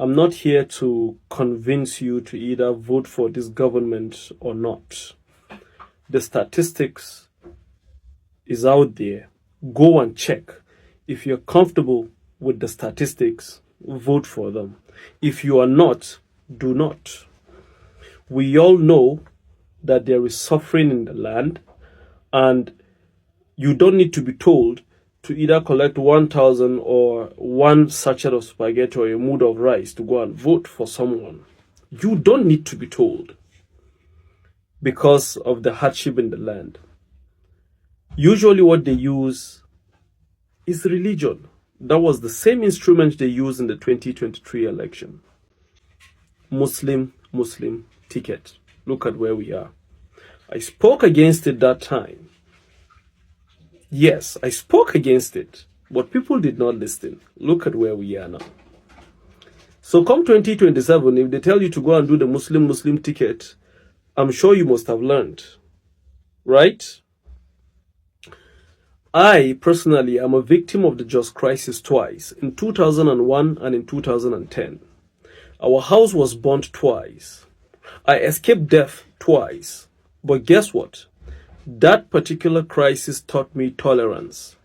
I'm not here to convince you to either vote for this government or not. The statistics is out there. Go and check. If you're comfortable with the statistics, vote for them. If you are not, do not. We all know that there is suffering in the land, and you don't need to be told to either collect 1,000 or one sachet of spaghetti or a mood of rice to go and vote for someone. You don't need to be told because of the hardship in the land. Usually what they use is religion. That was the same instrument they used in the 2023 election. Muslim ticket. Look at where we are. I spoke against it that time. Yes, I spoke against it, but people did not listen. Look at where we are now. So come 2027, if they tell you to go and do the Muslim ticket, I'm sure you must have learned, right? I personally am a victim of the Just Crisis twice, in 2001 and in 2010. Our house was burnt twice. I escaped death twice. But guess what? That particular crisis taught me tolerance.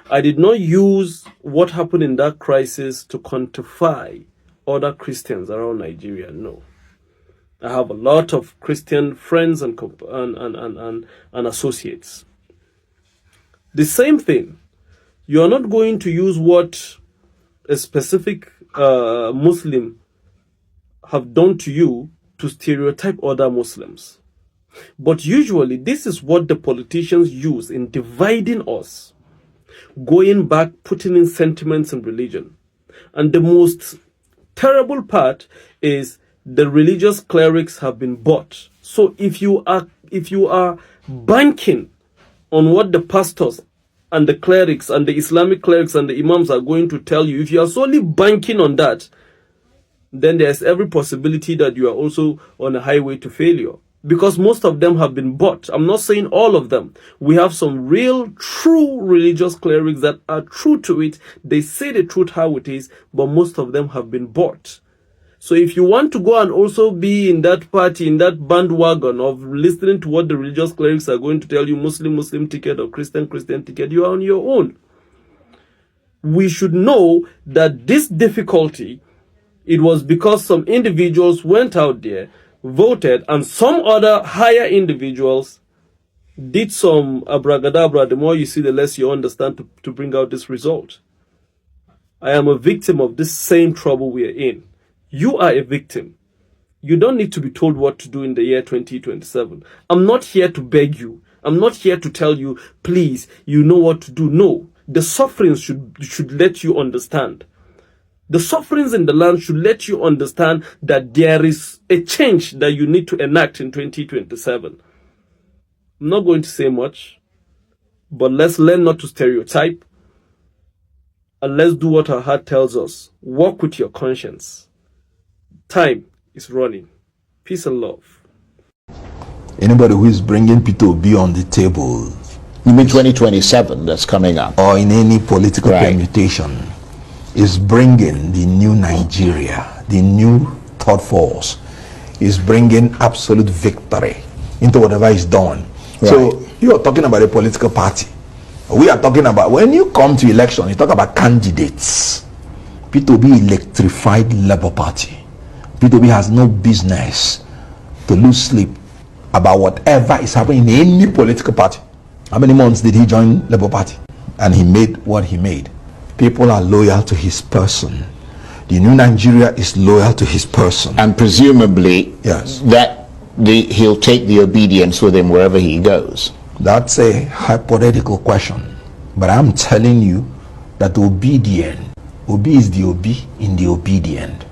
I did not use what happened in that crisis to quantify other Christians around Nigeria. No. I have a lot of Christian friends and associates. The same thing. You are not going to use what a specific Muslim have done to you to stereotype other Muslims. But usually this is what the politicians use in dividing us, going back, putting in sentiments and religion. And the most terrible part is the religious clerics have been bought. So if you are banking on what the pastors and the clerics and the Islamic clerics and the imams are going to tell you, if you are solely banking on that, then there's every possibility that you are also on a highway to failure. Because most of them have been bought. I'm not saying all of them. We have some real, true religious clerics that are true to it. They say the truth how it is, but most of them have been bought. So if you want to go and also be in that party, in that bandwagon of listening to what the religious clerics are going to tell you, Muslim ticket or Christian ticket, you are on your own. We should know that this difficulty, it was because some individuals went out there, voted, and some other higher individuals did some abracadabra. The more you see, the less you understand to bring out this result. I am a victim of this same trouble we are in. You are a victim. You don't need to be told what to do in the year 2027. I'm not here to beg you. I'm not here to tell you, please, you know what to do. No, the sufferings should let you understand. The sufferings in the land should let you understand that there is a change that you need to enact in 2027. I'm not going to say much, but let's learn not to stereotype, and let's do what our heart tells us. Walk with your conscience. Time is running. Peace and love. Anybody who is bringing P2B on the table, you mean 2027 that's coming up, or in any political permutation, is bringing the new Nigeria, the new third force, is bringing absolute victory into whatever is done. Right. So you are talking about a political party. We are talking about, when you come to election, you talk about candidates. P2B electrified Labour Party. P2B has no business to lose sleep about whatever is happening in any political party. How many months did he join Labour Party? And he made what he made. People are loyal to his person. The new Nigeria is loyal to his person. And presumably, yes, that he'll take the obedience with him wherever he goes. That's a hypothetical question. But I'm telling you that obedient, Obi is the Obi in the obedient.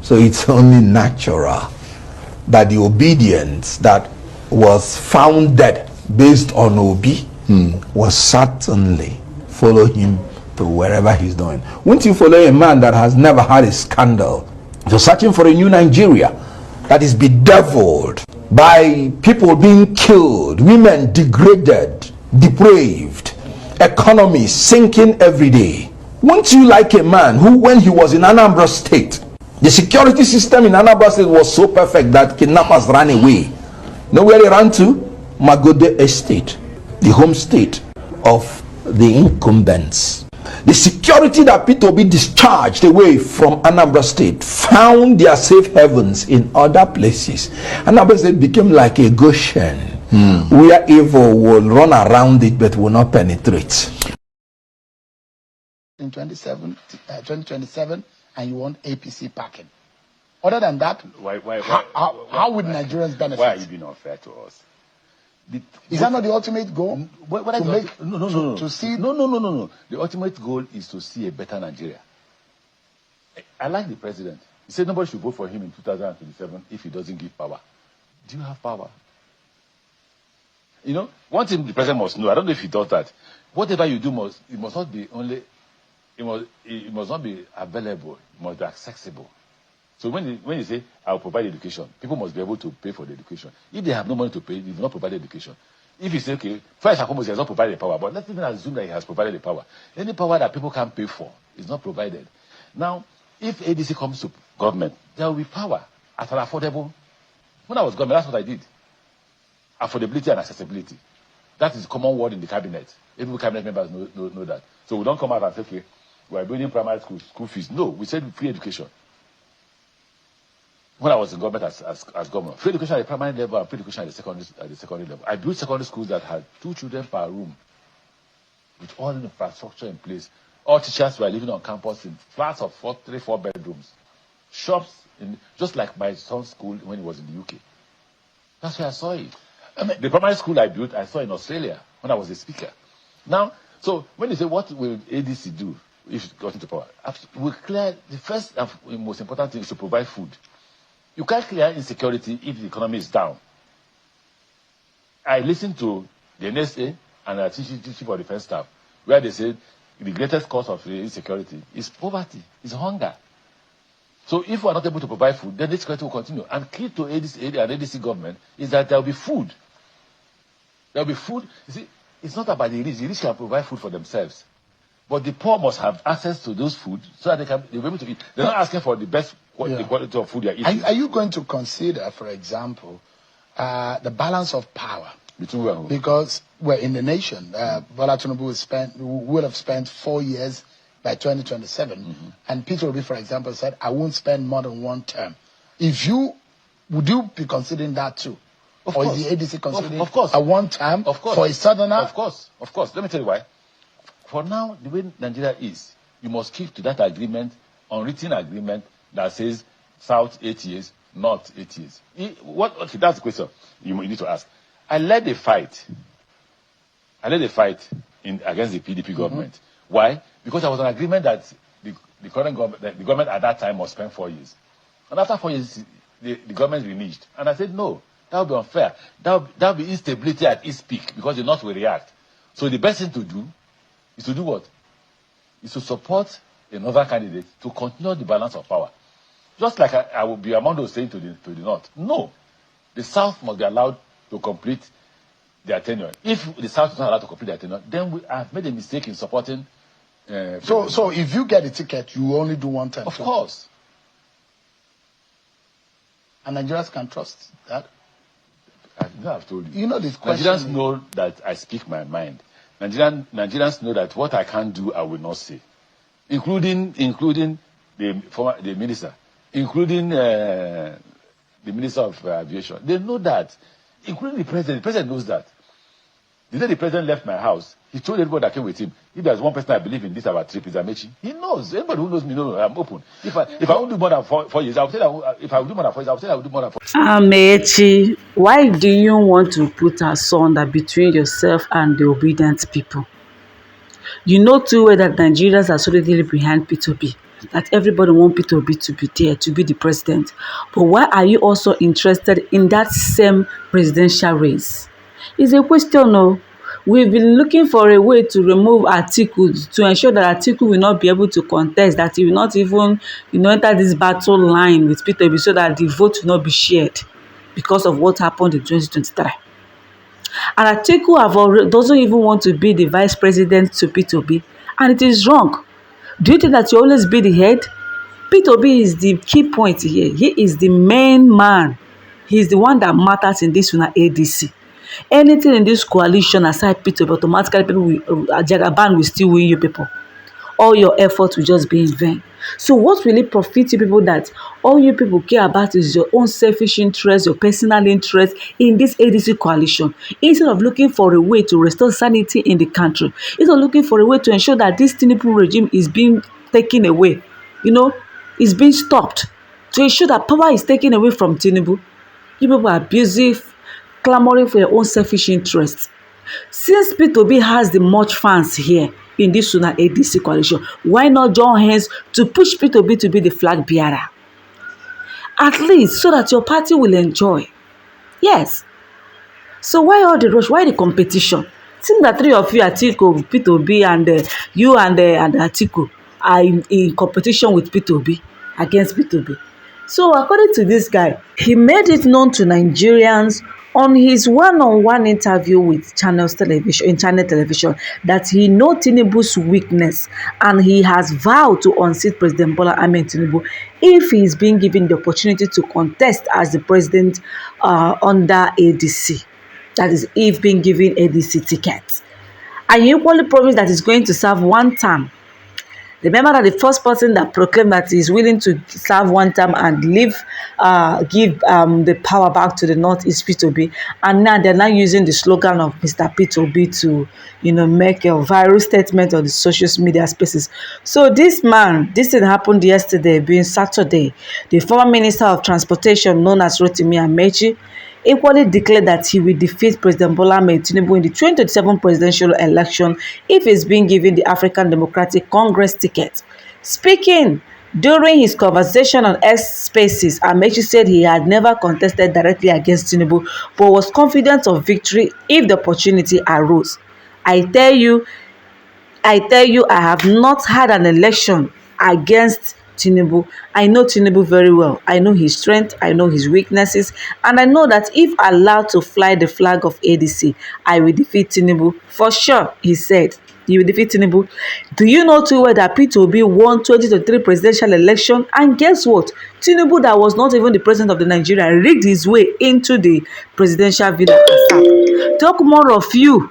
So it's only natural that the obedience that was founded based on Obi was certainly follow him to wherever he's going. Won't you follow a man that has never had a scandal? You're searching for a new Nigeria that is bedeviled by people being killed, women degraded, depraved, economy sinking every day. Won't you like a man who, when he was in Anambra State, The security system in Anambra State was so perfect that kidnappers ran away. Know where they ran to? Magode Estate, the home state of the incumbents. The security that P2B discharged away from Anambra State found their safe havens in other places. Anambra State became like a Goshen, where evil will run around it but will not penetrate. In 2027, and you want APC packing. Other than that, how would Nigerians benefit? Why are you being unfair to us? Is that not the ultimate goal? To see. No. The ultimate goal is to see a better Nigeria. I like the president. He said nobody should vote for him in 2027 if he doesn't give power. Do you have power? You know, one thing the president must know, I don't know if he does that. Whatever you do it must not be only, it must not be available, it must be accessible. So when you say, I'll provide education, people must be able to pay for the education. If they have no money to pay, they will not provide education. If you say, okay, first he has not provided the power, but let's even assume that he has provided the power. Any power that people can't pay for is not provided. Now, if ADC comes to government, there will be power at an affordable. When I was government, that's what I did. Affordability and accessibility. That is a common word in the cabinet. Every cabinet members know that. So we don't come out and say, okay, we are building primary school fees. No, we said free education. When I was in government as governor, free education at the primary level and free education at the secondary level. I built secondary schools that had 2 children per room, with all the infrastructure in place. All teachers were living on campus in flats of 4 bedrooms, shops, just like my son's school when he was in the UK. That's where I saw it. The primary school I built, I saw in Australia when I was a speaker. Now, so when you say what will ADC do if it got into power, we clear the first and most important thing is to provide food. You can't clear insecurity if the economy is down. I listened to the NSA and the Chief of Defense Staff, where they said the greatest cause of insecurity is poverty, is hunger. So if we are not able to provide food, then insecurity will continue. And key to ADC and ADC government is that there will be food. There will be food. You see, it's not about the rich. The rich can provide food for themselves. But the poor must have access to those food so that they'll be able to eat. They're not asking for the best the quality of food they're eating. Are you going to consider, for example, the balance of power? Between who and who? Because we're in the nation. Bola Tinubu will have spent 4 years by 2027. And Peter Obi, for example, said, I won't spend more than 1 term. Would you be considering that too? Of or course. is the ADC considering of course. a 1 term for a southerner? Of course. Let me tell you why. For now, the way Nigeria is, you must keep to that agreement, unwritten agreement that says South 8 years, North 8 years. Okay, that's the question you need to ask. I led a fight against the PDP government. Why? Because there was an agreement that the current government, the government at that time must spend 4 years. And after 4 years, the government reneged. And I said, no, that would be unfair. That would be instability at its peak because the North will react. So the best thing to do is to do what? Is to support another candidate to continue the balance of power. Just like I would be among those saying to the North. No. The South must be allowed to complete their tenure. If the South is not allowed to complete their tenure, then we have made a mistake in supporting. So if you get a ticket, you only do 1 term. Of course. And Nigerians can trust that. I've told you. You know this question. Nigerians know that I speak my mind. Nigerians know that what I can't do, I will not say, including the minister, including the minister of aviation. They know that, including the president. The president knows that. The day the president left my house, he told everybody that came with him, if there's one person I believe in this our trip is Amechi. He knows. Anybody who knows me knows I'm open. If I won't do more than 4 years, I'll say that. If I will do more than 4 years, I'll say I will do more than 4 years. Amechi, why do you want to put asunder between yourself and the obedient people? You know too well that Nigerians are solidly behind P2B, that everybody wants P2B to be there, to be the president. But why are you also interested in that same presidential race? It's a question, no. We've been looking for a way to remove Atiku, to ensure that Atiku will not be able to contest, that he will not even, enter this battle line with P2B so that the vote will not be shared because of what happened in 2023. And Atiku doesn't even want to be the vice president to P2B, and it is wrong. Do you think that you always be the head? Peter Obi is the key point here. He is the main man. He is the one that matters in this una ADC. Anything in this coalition aside Peter Obi, automatically people will, Jagaban will still win you people. All your effort will just be in vain. So what will it profit you people that all you people care about is your own selfish interest, your personal interest in this ADC coalition, instead of looking for a way to restore sanity in the country, instead of looking for a way to ensure that this Tinubu regime is being taken away, is being stopped, to ensure that power is taken away from Tinubu. You people are busy clamoring for your own selfish interests. Since P2B has the much fans here in this una ADC coalition, why not join hands to push P2B to be the flag bearer? At least so that your party will enjoy. Yes. So why all the rush? Why the competition? Seems that three of you, Atiku, P2B, and you and Atiku are in competition with P2B, against P2B. So according to this guy, he made it known to Nigerians on his one-on-one interview with Channel Television that he knows Tinubu's weakness and he has vowed to unseat President Bola Ahmed Tinubu if he is being given the opportunity to contest as the president under ADC. That is, if being given ADC ticket. And he equally promised that he's going to serve one term. Remember that the first person that proclaimed that he is willing to serve one term and give the power back to the North is P2B, and now they're now using the slogan of Mr. P2B to, make a viral statement on the social media spaces. So this thing happened yesterday, being Saturday. The former Minister of Transportation, known as Rotimi Amechi, equally declared that he will defeat President Bola Ahmed Tinubu in the 2027 presidential election if he's being given the African Democratic Congress ticket. Speaking during his conversation on X Spaces, Amechi said he had never contested directly against Tinubu, but was confident of victory if the opportunity arose. I tell you, I have not had an election against Tinubu. I know Tinubu very well. I know his strength, I know his weaknesses, and I know that if allowed to fly the flag of ADC, I will defeat Tinubu. For sure, he said. You will defeat Tinubu. Do you know too well that P2B won 2023 presidential election? And guess what? Tinubu, that was not even the president of the Nigeria, rigged his way into the presidential villa. Talk more of you.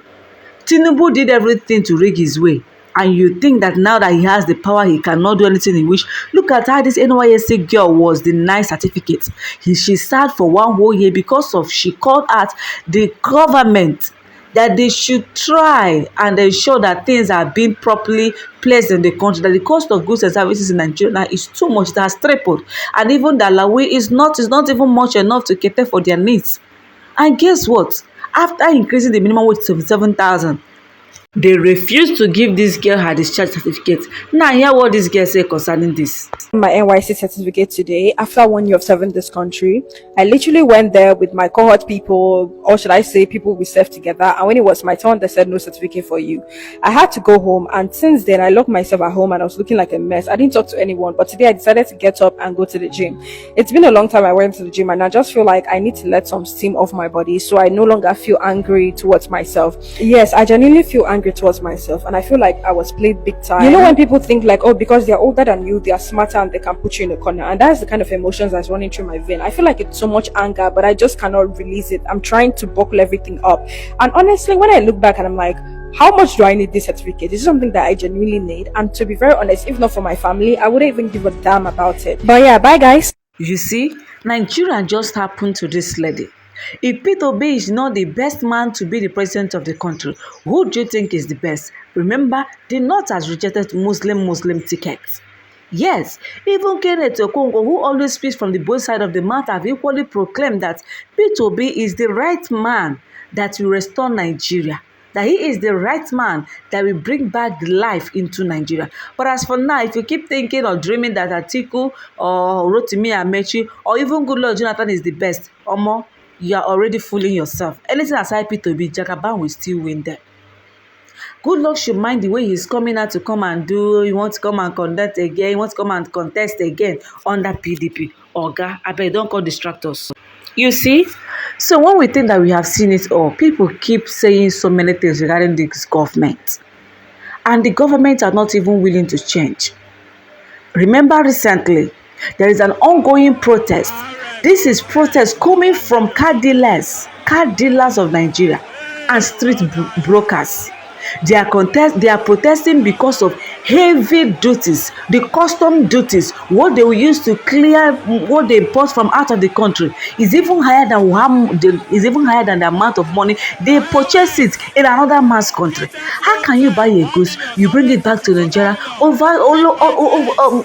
Tinubu did everything to rig his way, and you think that now that he has the power, he cannot do anything he wish. Look at how this NYSC girl was denied certificate. She sat for one whole year because of she called out the government that they should try and ensure that things are being properly placed in the country, that the cost of goods and services in Nigeria now is too much. It has tripled, and even the Lawe is not even much enough to cater for their needs. And guess what? After increasing the minimum wage to 7,000, they refused to give this girl her discharge certificate. Now hear what this girl say concerning this. My NYC certificate today after 1 year of serving this country. I literally went there with my cohort people, or should I say people we served together, and when it was my turn they said no certificate for you. I had to go home, and since then I locked myself at home and I was looking like a mess. I didn't talk to anyone, but today I decided to get up and go to the gym. It's been a long time I went to the gym, and I just feel like I need to let some steam off my body, so I no longer feel angry towards myself. Yes, I genuinely feel angry towards myself, and I feel like I was played big time. You know when people think like, oh, because they're older than you, they are smarter and they can put you in a corner, and that's the kind of emotions that's running through my vein. I feel like it's so much anger, but I just cannot release it. I'm trying to buckle everything up, and honestly, when I look back and I'm like, how much do I need this certificate? This is something that I genuinely need, and to be very honest, if not for my family, I wouldn't even give a damn about it. But yeah, bye guys. You see, Nigeria just happened to this lady. If P2B is not the best man to be the president of the country, who do you think is the best? Remember, the North has rejected Muslim tickets. Yes, even Kenneth Okonkwo, who always speaks from the both side of the mouth, have equally proclaimed that P2B is the right man that will restore Nigeria, that he is the right man that will bring back life into Nigeria. But as for now, if you keep thinking or dreaming that Atiku or Rotimi Amechi or even Goodluck Jonathan is the best, Omo, you are already fooling yourself. Anything aside P2B, Jagaban will still win there. Goodluck should mind the way he's coming out to come and do. He wants to come and conduct again. He wants to come and contest again under PDP. Oga, abeg, don't call distractors. You see? So when we think that we have seen it all, people keep saying so many things regarding this government. And the government are not even willing to change. Remember recently, there is an ongoing protest. This is protest coming from car dealers of Nigeria and street brokers. They are protesting because of heavy duties, the custom duties, what they will use to clear what they import from out of the country is even higher than the amount of money they purchase it in another man's country. How can you buy a goods, you bring it back to Nigeria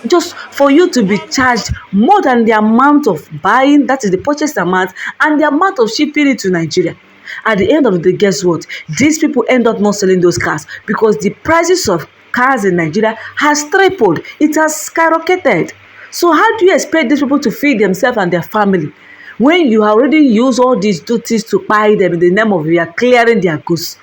just for you to be charged more than the amount of buying, that is the purchase amount, and the amount of shipping it to Nigeria? At the end of the day, guess what? These people end up not selling those cars because the prices of cars in Nigeria has tripled. It has skyrocketed. So how do you expect these people to feed themselves and their family when you already use all these duties to buy them in the name of you are clearing their goods?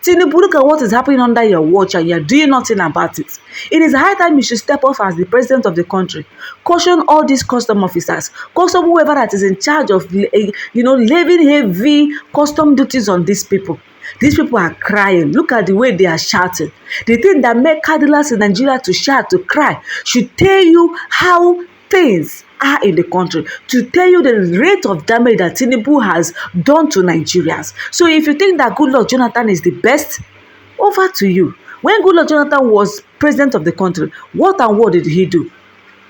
Tinubu, look at what is happening under your watch and you are doing nothing about it. It is high time you should step off as the president of the country. Caution all these custom officers, caution whoever that is in charge of, levying heavy custom duties on these people. These people are crying. Look at the way they are shouting. The thing that make car dealers in Nigeria to shout, to cry, should tell you how things are in the country, to tell you the rate of damage that Tinubu has done to Nigerians. So if you think that Goodluck Jonathan is the best, over to you. When Goodluck Jonathan was president of the country, what and what did he do?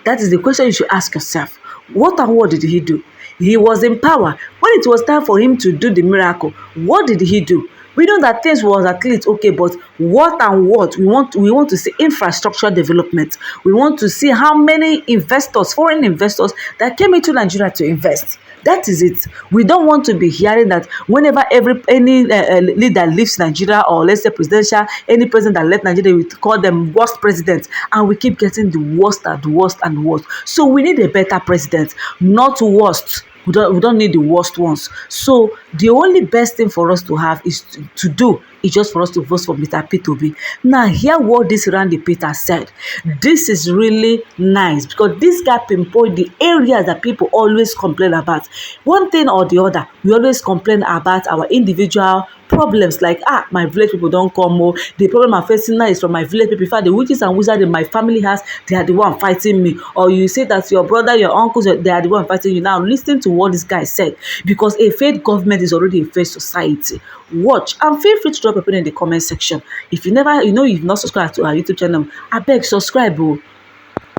That is the question you should ask yourself. What and what did he do? He was in power. When it was time for him to do the miracle, what did he do? We know that things was at least okay, but what and what? We want to see infrastructure development. We want to see how many investors, foreign investors, that came into Nigeria to invest. That is it. We don't want to be hearing that whenever any leader leaves Nigeria, or let's say presidential, any president that left Nigeria, we call them worst president, and we keep getting the worst and worst and worst. So we need a better president, not worst. We don't need the worst ones. So the only best thing for us to have is to do is just for us to vote for Mr. P2B. Now, hear what this Randy Peter said. This is really nice because this guy pinpoint the areas that people always complain about. One thing or the other, we always complain about our individual problems, like my village people don't come more. The problem I'm facing now is from my village people. In fact, the witches and wizards in my family house, they are the one fighting me. Or you say that your brother, your uncles, they are the one fighting you. Now listen to what this guy said, because a failed government is already a failed society. Watch and feel free to drop a opinion in the comment section. If you've not subscribed to our YouTube channel, I beg, subscribe.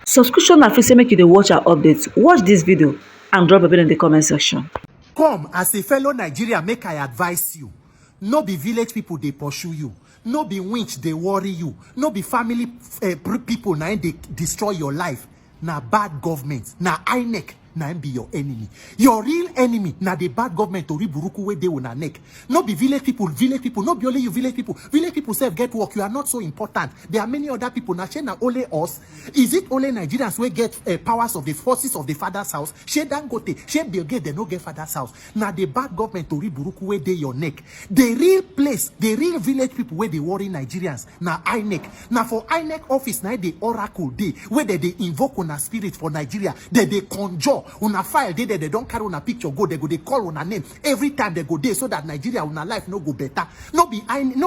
Subscription na free, say make you dey watch our updates. Watch this video and drop a opinion in the comment section. Come as a fellow Nigerian, make I advise you. No be village people they pursue you. No be winch they worry you. No be family people na they destroy your life. Na bad government. Na INEC na be your enemy. Your real enemy na the bad government to riburuku wey dey una neck. No be village people. No be only you village people. Village people self get work. You are not so important. There are many other people. Na na only us. Is it only Nigerians wey get powers of the forces of the father's house? She Dangote, she Bill Gates, they no get father's house. Na the bad government to riburuku wey dey your neck. The real place, the real village people where they worry Nigerians na INEC. Na for INEC office na the oracle day where they invoke una spirit for Nigeria. They conjure una file they don't carry una picture go, they call una name every time they go there, so that Nigeria una life no go better. No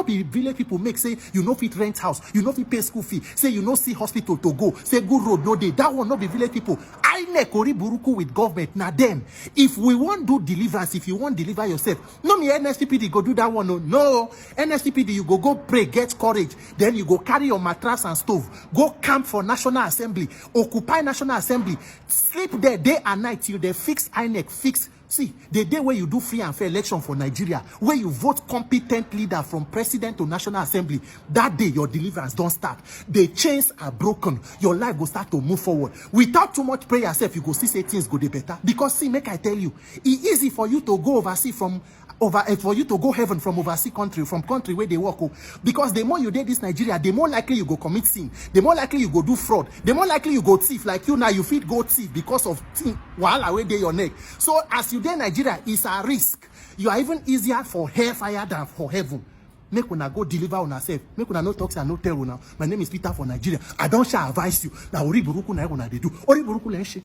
be village people make say you no fit rent house, you no fit pay school fee, say you no see hospital to go, say good road no day. That one no be village people. INEC ori buruku with government. Na them. If we want do deliverance, if you want deliver yourself, no me NSPPD go do that one. No NSPPD you go pray, get courage, then you go carry your mattress and stove, go camp for National Assembly, occupy National Assembly, sleep there day and night till they fix INEC, fix. See, the day where you do free and fair election for Nigeria, where you vote competent leader from president to National Assembly, that day your deliverance don't start. The chains are broken. Your life will start to move forward. Without too much prayer yourself, you go see say things go dey better. Because see, make I tell you, it's easy for you to go overseas for you to go heaven from overseas country, from country where they work. Because the more you did this Nigeria, the more likely you go commit sin, the more likely you go do fraud, the more likely you go thief. Like you now, you fit go thief because of wahala wey dey your neck. So as you dey Nigeria, it's a risk. You are even easier for hellfire than for heaven. Make una go deliver on yourself. Make una no talk and no tell una. My name is Peter for Nigeria. I don't shall advise you. Now Ori Buruku na una dey do. Ori Buruku